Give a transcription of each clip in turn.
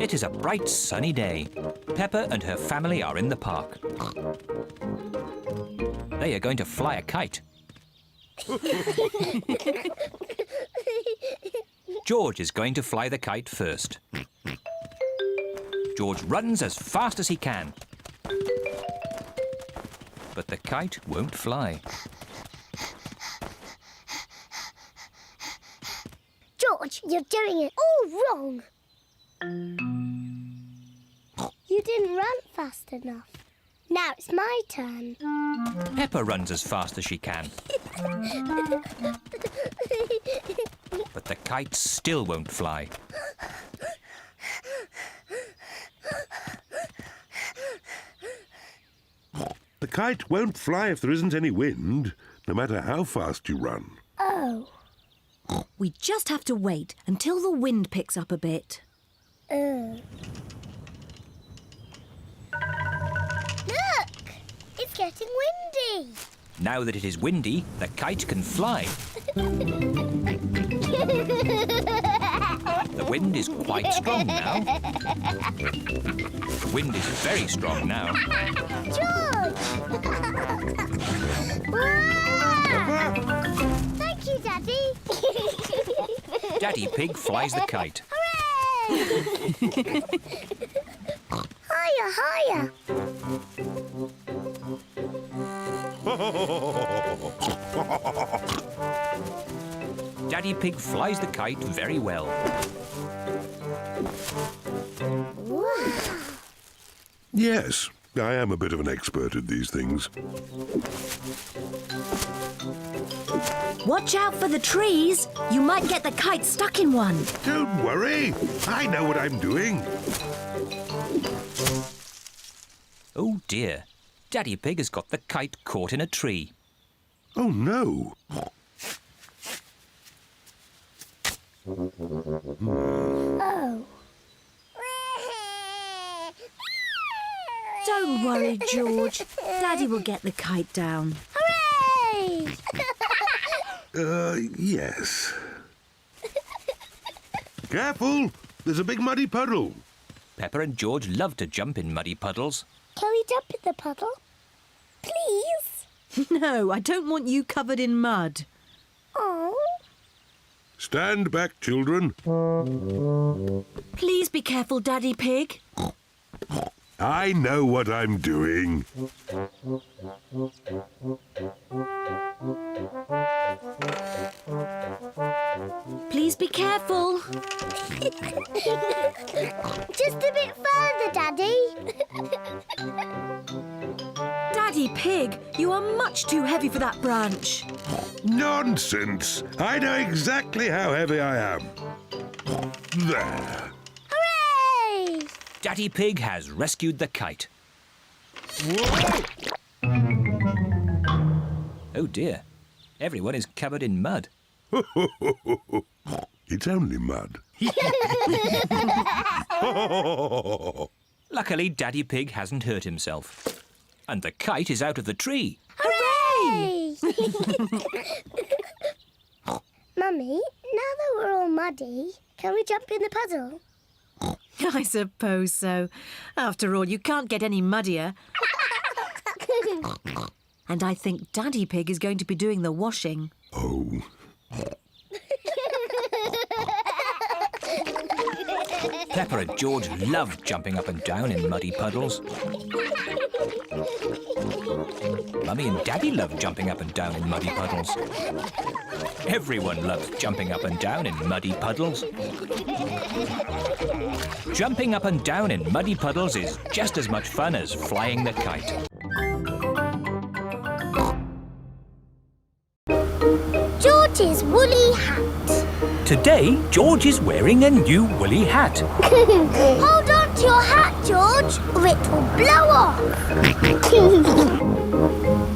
It is a bright sunny day. Peppa and her family are in the park. They are going to fly a kite. George is going to fly the kite first. George runs as fast as he can. But the kite won't fly. George, you're doing it all wrong. You didn't run fast enough. Now it's my turn. Peppa runs as fast as she can. But the kite still won't fly. The kite won't fly if there isn't any wind, no matter how fast you run. Oh. We just have to wait until the wind picks up a bit. Look! It's getting windy. Now that it is windy, the kite can fly. The wind is quite strong now. The wind is very strong now. George! Thank you, Daddy. Daddy Pig flies the kite. Hooray! Higher, higher. Daddy Pig flies the kite very well. Wow. Yes, I am a bit of an expert at these things. Watch out for the trees. You might get the kite stuck in one. Don't worry, I know what I'm doing. Oh dear, Daddy Pig has got the kite caught in a tree. Oh no. Oh. Don't worry, George. Daddy will get the kite down. Hooray! Yes. Careful! There's a big muddy puddle. Peppa and George love to jump in muddy puddles. Can we jump in the puddle? Please? No, I don't want you covered in mud. Oh. Stand back, children. Please be careful, Daddy Pig. I know what I'm doing. Please be careful. Just a bit further, Daddy. Daddy Pig, you are much too heavy for that branch. Nonsense! I know exactly how heavy I am. There. Hooray! Daddy Pig has rescued the kite. Whoa! Oh dear, everyone is covered in mud. It's only mud. Luckily, Daddy Pig hasn't hurt himself. And the kite is out of the tree. Hooray! Mummy, now that we're all muddy, can we jump in the puddle? I suppose so. After all, you can't get any muddier. And I think Daddy Pig is going to be doing the washing. Oh. Peppa and George love jumping up and down in muddy puddles. Mummy and Daddy love jumping up and down in muddy puddles. Everyone loves jumping up and down in muddy puddles. Jumping up and down in muddy puddles is just as much fun as flying the kite. George's woolly hat. Today, George is wearing a new woolly hat. Hold on to your hat, George, or it will blow off.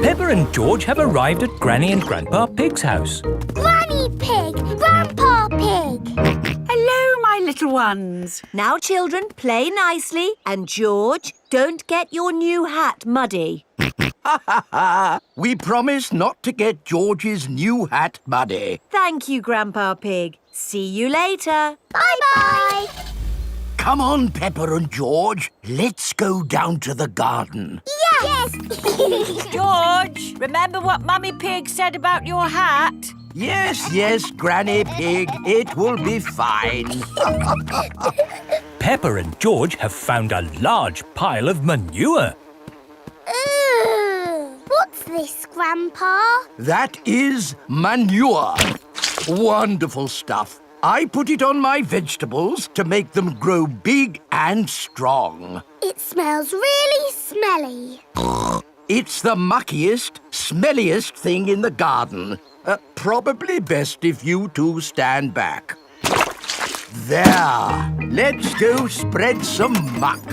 Peppa and George have arrived at Granny and Grandpa Pig's house. Granny Pig, Grandpa Pig. Hello, my little ones. Now, children, play nicely. And George, don't get your new hat muddy. We promise not to get George's new hat muddy. Thank you, Grandpa Pig. See you later. Bye-bye. Come on, Peppa and George. Let's go down to the garden. Yes! George, remember what Mummy Pig said about your hat? Yes, Granny Pig. It will be fine. Peppa and George have found a large pile of manure. What's this, Grandpa? That is manure. Wonderful stuff. I put it on my vegetables to make them grow big and strong. It smells really smelly. It's the muckiest, smelliest thing in the garden. Probably best if you two stand back. There. Let's go spread some muck.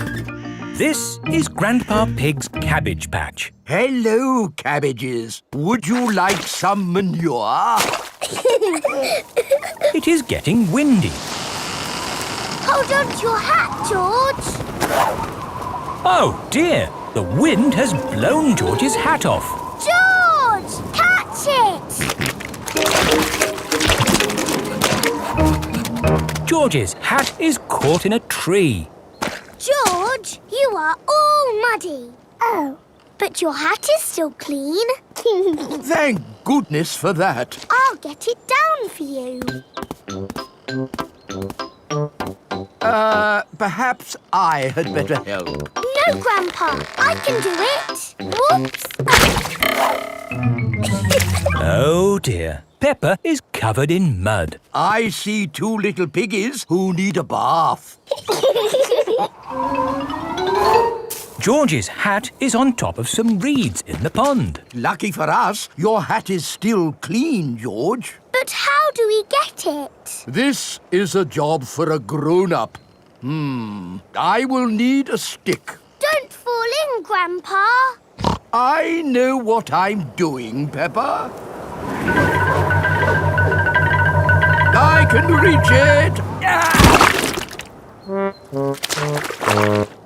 This is Grandpa Pig's cabbage patch. Hello, cabbages. Would you like some manure? It is getting windy. Hold on to your hat, George. Oh dear, the wind has blown George's hat off. George, catch it! George's hat is caught in a tree. George, you are all muddy. Oh, but your hat is still clean. Thank goodness for that. I'll get it down for you. Perhaps I had better help. No, Grandpa, I can do it. Whoops. Oh dear, Peppa is covered in mud. I see two little piggies who need a bath. George's hat is on top of some reeds in the pond. Lucky for us, your hat is still clean, George. But how do we get it? This is a job for a grown-up. I will need a stick. Don't fall in, Grandpa. I know what I'm doing, Peppa. I can reach it.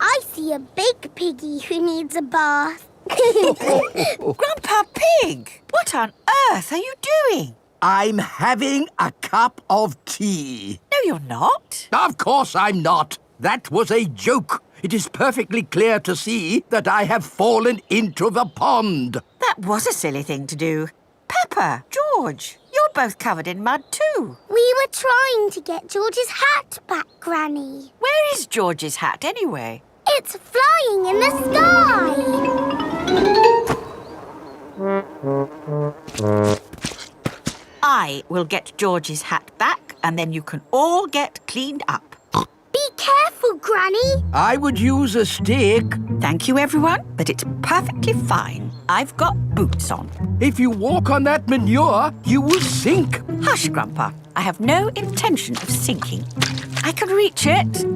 I see a big piggy who needs a bath. Grandpa Pig, what on earth are you doing? I'm having a cup of tea. No, you're not. Of course I'm not. That was a joke. It is perfectly clear to see that I have fallen into the pond. That was a silly thing to do. Peppa, George, you're both covered in mud too. We were trying to get George's hat back, Granny. Where is George's hat anyway? It's flying in the sky. I will get George's hat back and then you can all get cleaned up. Be careful, Granny. I would use a stick. Thank you, everyone, but it's perfectly fine. I've got boots on. If you walk on that manure, you will sink. Hush, Grandpa. I have no intention of sinking. I can reach it.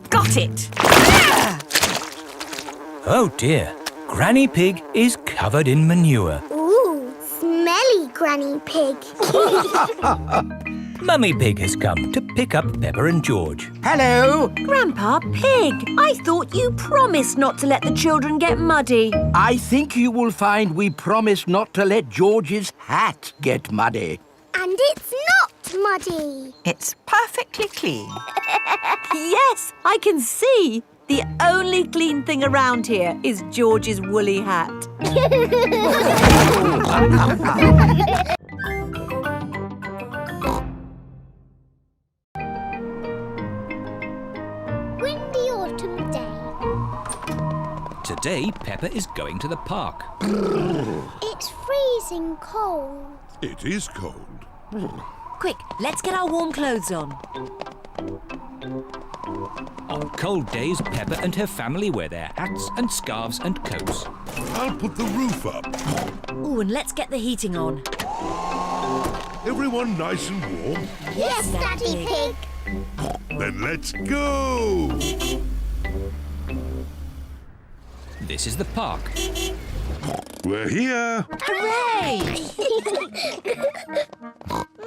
Got it. Ah! Oh dear, Granny Pig is covered in manure. Ooh, smelly Granny Pig. Mummy Pig has come to pick up Peppa and George. Hello. Grandpa Pig, I thought you promised not to let the children get muddy. I think you will find we promised not to let George's hat get muddy. And it's not muddy. It's perfectly clean. Yes, I can see. The only clean thing around here is George's woolly hat. Windy autumn day. Today, Peppa is going to the park. It's freezing cold. It is cold. Quick, let's get our warm clothes on. On cold days, Peppa and her family wear their hats and scarves and coats. I'll put the roof up. Ooh, and let's get the heating on. Everyone nice and warm? Yes, Daddy Pig. Then let's go! This is the park. We're here. Hooray!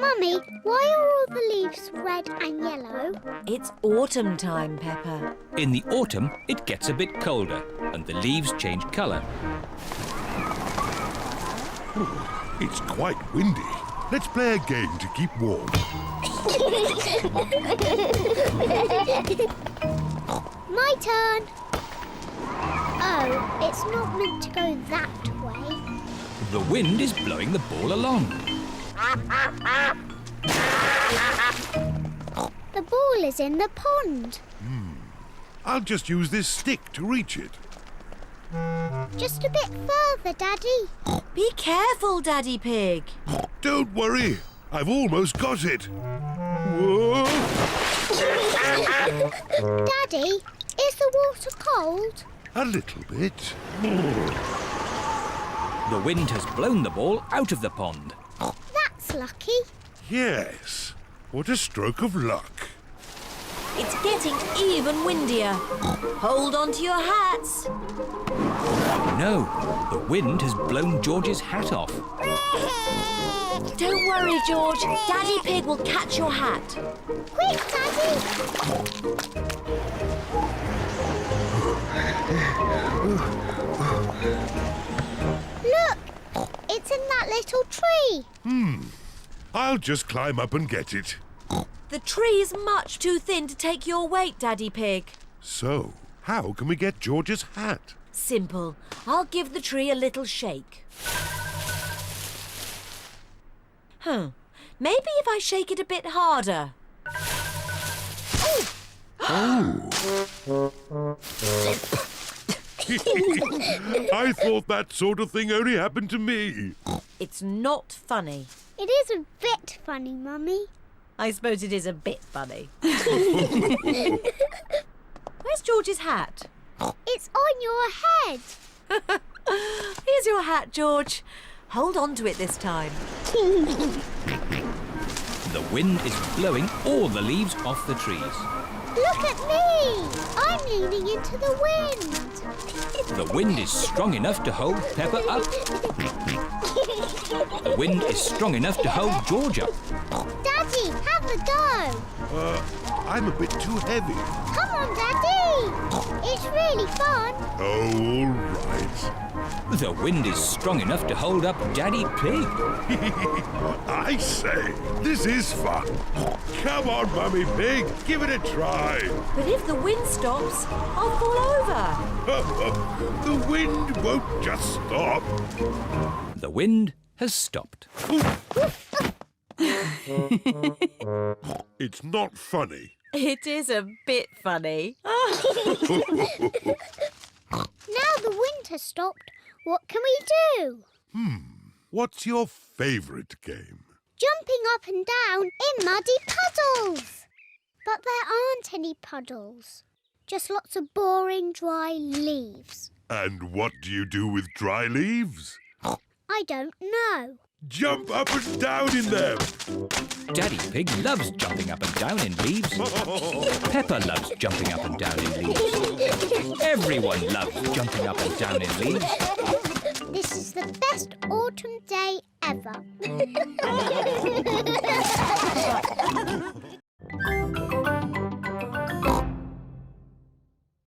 Mummy, why are all the leaves red and yellow? It's autumn time, Peppa. In the autumn, it gets a bit colder and the leaves change colour. It's quite windy. Let's play a game to keep warm. My turn. Oh, it's not meant to go that way. The wind is blowing the ball along. The ball is in the pond. I'll just use this stick to reach it. Just a bit further, Daddy. Be careful, Daddy Pig. Don't worry, I've almost got it. Whoa! Daddy, is the water cold? A little bit. The wind has blown the ball out of the pond. That's lucky. Yes, what a stroke of luck. It's getting even windier. Hold on to your hats. No, the wind has blown George's hat off. Don't worry, George. Daddy Pig will catch your hat. Quick, Daddy. Look, it's in that little tree. I'll just climb up and get it. The tree's much too thin to take your weight, Daddy Pig. So, how can we get George's hat? Simple. I'll give the tree a little shake. Maybe if I shake it a bit harder. I thought that sort of thing only happened to me. It's not funny. It is a bit funny, Mummy. I suppose it is a bit funny. Where's George's hat? It's on your head. Here's your hat, George. Hold on to it this time. The wind is blowing all the leaves off the trees. Look at me. I'm leaning into the wind. The wind is strong enough to hold Peppa up. The wind is strong enough to hold George up. Daddy, have a go. I'm a bit too heavy. Come on, Daddy. It's really fun. Oh, all right. The wind is strong enough to hold up Daddy Pig. I say, this is fun. Come on, Mummy Pig, give it a try. But if the wind stops, I'll fall over. The wind won't just stop. The wind has stopped. It's not funny. It is a bit funny. Now the wind has stopped. What can we do? What's your favourite game? Jumping up and down in muddy puddles. But there aren't any puddles. Just lots of boring, dry leaves. And what do you do with dry leaves? I don't know. Jump up and down in them. Daddy Pig loves jumping up and down in leaves. Peppa loves jumping up and down in leaves. Everyone loves jumping up and down in leaves. This is the best autumn day ever.